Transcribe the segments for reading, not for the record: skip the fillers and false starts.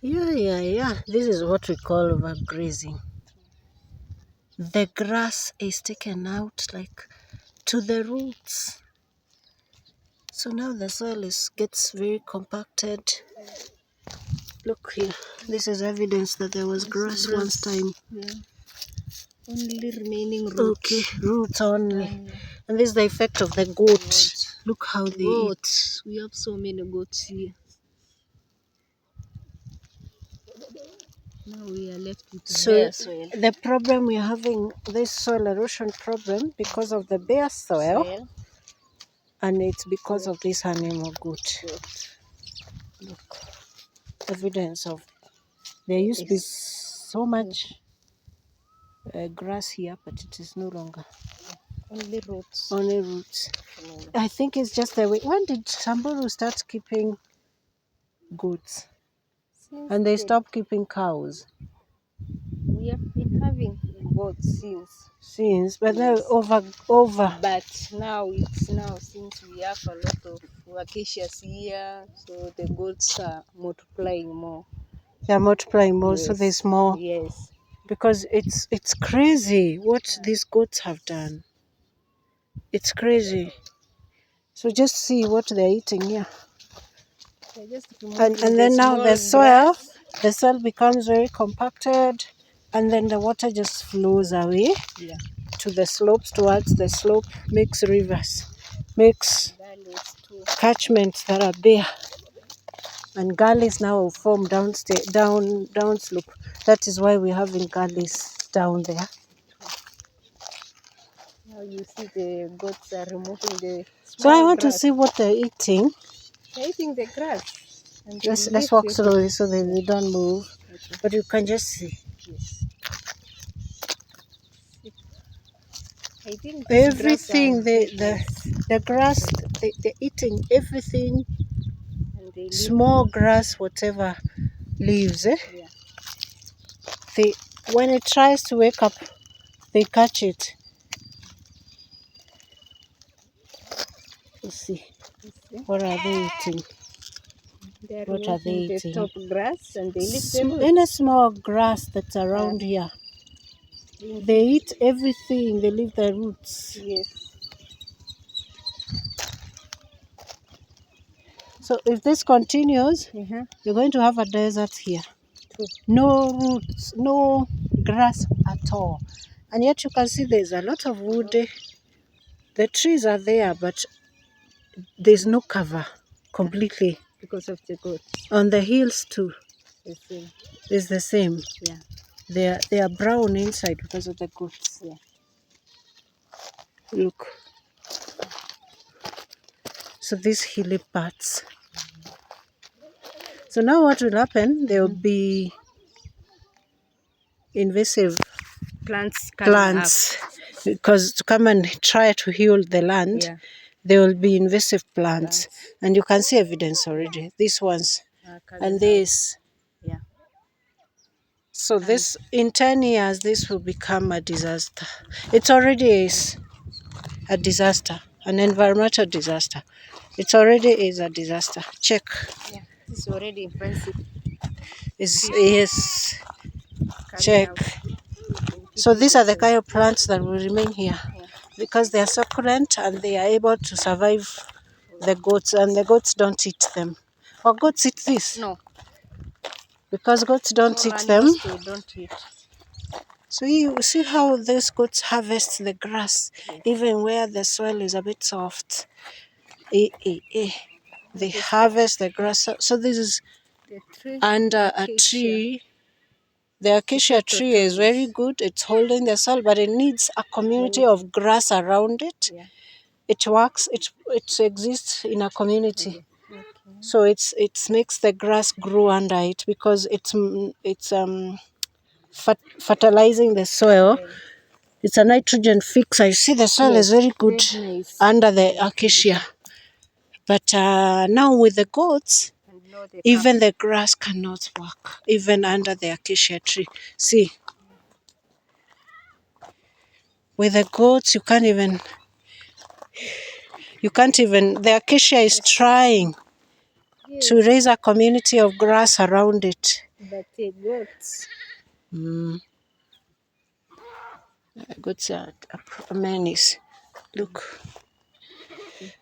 Yeah. This is what we call overgrazing. The grass is taken out like to the roots. So now the soil gets very compacted. Look here. This is evidence that there was grass once time. Yeah. Only remaining roots. Okay, roots only. And this is the effect of the goat. Look how they eat. We have so many goats here. Now we are left with bare soil. The problem we're having, this soil erosion problem, because of the bare soil. And it's because of this animal goat. Look, evidence of there used to be so much grass here, but it is no longer. Only roots. Only roots. I think it's just the way. When did Samburu start keeping goats? And they stopped keeping cows? We have been having goats since, but now over. But now since we have a lot of acacias here, so the goats are multiplying more. They are multiplying more, so there's more. Yes. Because it's crazy what these goats have done. It's crazy. So just see what they're eating here. And then now the soil becomes very compacted, and then the water just flows away to the slopes, towards the slope, makes rivers, makes catchments that are bare. And gullies now form down slope. That is why we're having gullies down there. Now you see the goats are removing the So I want to see what they're eating. They're eating the grass. Let's walk slowly so that they don't move. Okay. But you can just see. Yes. I think everything, the grass, they're eating everything, small grass, whatever leaves. When it tries to wake up, they catch it. Let's see. What are they eating? What are they eating? The top grass, and they leave any small grass that's around here. They eat everything. They leave the roots. Yes. So if this continues, you're going to have a desert here. True. No roots, no grass at all. And yet you can see there's a lot of wood. The trees are there, but there's no cover completely. Because of the goats. On the hills too. The same. It's the same. Yeah. They are brown inside because of the goats. Yeah. Look. So these hilly parts. So now what will happen? There will be invasive plants because to come and try to heal the land, there will be invasive plants. And you can see evidence already. These ones and this. Yeah. So this, in 10 years, this will become a disaster. It already is a disaster, an environmental disaster. It already is a disaster. Check. Yeah, it's already offensive. Yes. Check. So these are the kind of plants that will remain here because they are succulent and they are able to survive the goats, and the goats don't eat them. Or goats eat this? No. Because goats don't eat them. They don't eat. So you see how these goats harvest the grass, even where the soil is a bit soft. They harvest the grass. So this is under a tree. The acacia tree is very good. It's holding the soil, but it needs a community of grass around it. It works. It exists in a community. So it makes the grass grow under it because it's fertilizing the soil. It's a nitrogen fixer. You see, the soil is very good under the acacia. But now with the goats, even the grass cannot work, even under the acacia tree. See, with the goats, you can't even, the acacia is trying. to raise a community of grass around it. But goats. Goats are a menace. Look.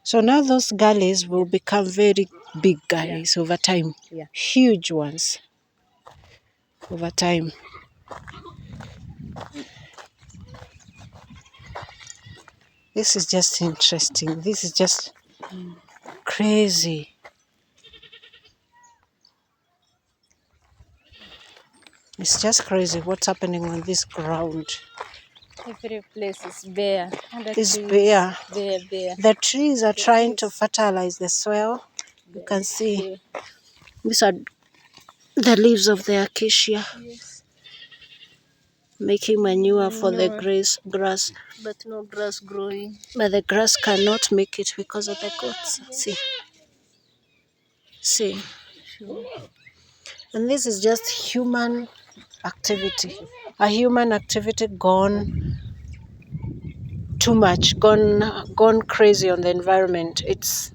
So now those gullies will become very big gullies over time. Yeah. Huge ones over time. This is just interesting. This is just crazy. It's just crazy what's happening on this ground. Every place is bare. It's bare. Bare. The trees are trying to fertilize the soil. You can see these are the leaves of the acacia. Yes. Making manure for the grass. But no grass growing. But the grass cannot make it because of the goats. See. And this is just human activity. A human activity gone too much, gone crazy on the environment. It's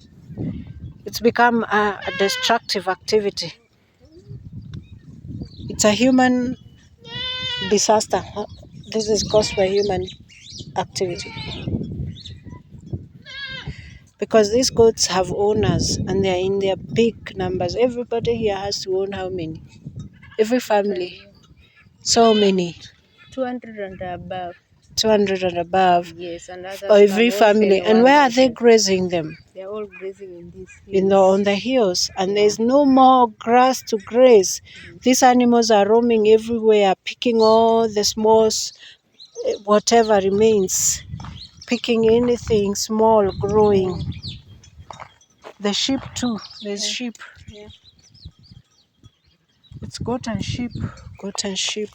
become a destructive activity. It's a human disaster. This is caused by human activity. Because these goats have owners and they are in their big numbers. Everybody here has to own how many? Every family. So many. 200 and above. 200 and above. Yes, and others For every family. And where are they grazing them? They're all grazing in these hills. On the hills. And there's no more grass to graze. These animals are roaming everywhere, picking all the small, whatever remains. Picking anything small, growing. The sheep too. There's sheep. Yeah. It's goat and sheep. Goat and sheep.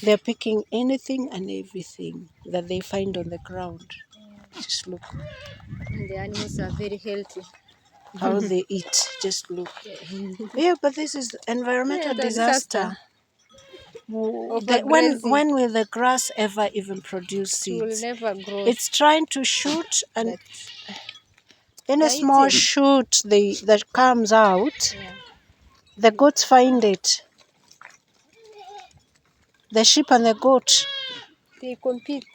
They're picking anything and everything that they find on the ground. Just look. And the animals are very healthy. How they eat. Just look. Yeah, but this is environmental disaster. When will the grass ever even produce seeds? It will never grow. It's trying to shoot, and any small shoot that comes out, the goats find it. The sheep and the goat. They compete.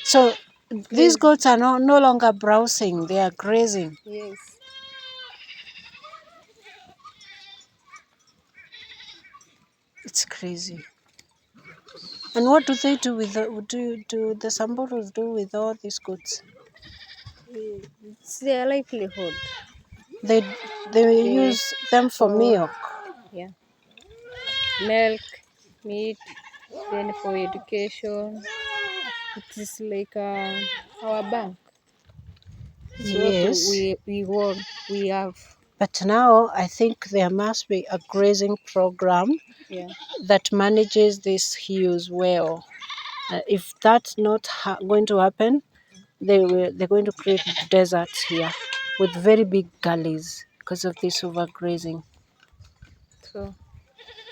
So these goats are no longer browsing, they are grazing. Yes. It's crazy. And what do they do with do the Samburus do with all these goats? It's their livelihood. They use them for milk. Yeah. Milk, meat, then for education. It is like our bank. Yes. We have. But now I think there must be a grazing program that manages these hills well. If that's not going to happen, they're going to create deserts here with very big gullies because of this overgrazing.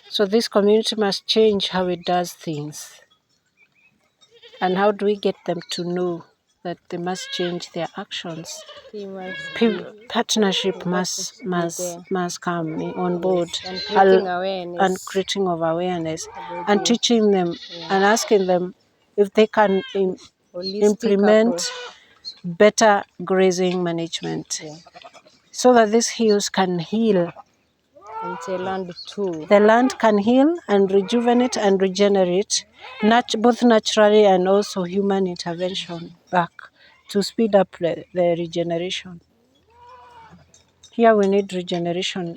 So this community must change how it does things. And how do we get them to know that they must change their actions? Partnership must come on board, and creating of awareness and teaching them and asking them if they can implement better grazing management so that these hills can heal. And the land too. The land can heal and rejuvenate and regenerate, both naturally and also human intervention back to speed up the regeneration. Here we need regeneration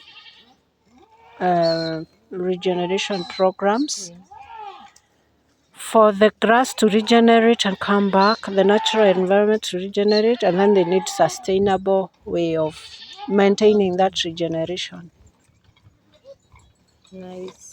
programs for the grass to regenerate and come back, the natural environment to regenerate, and then they need sustainable way of maintaining that regeneration. Nice.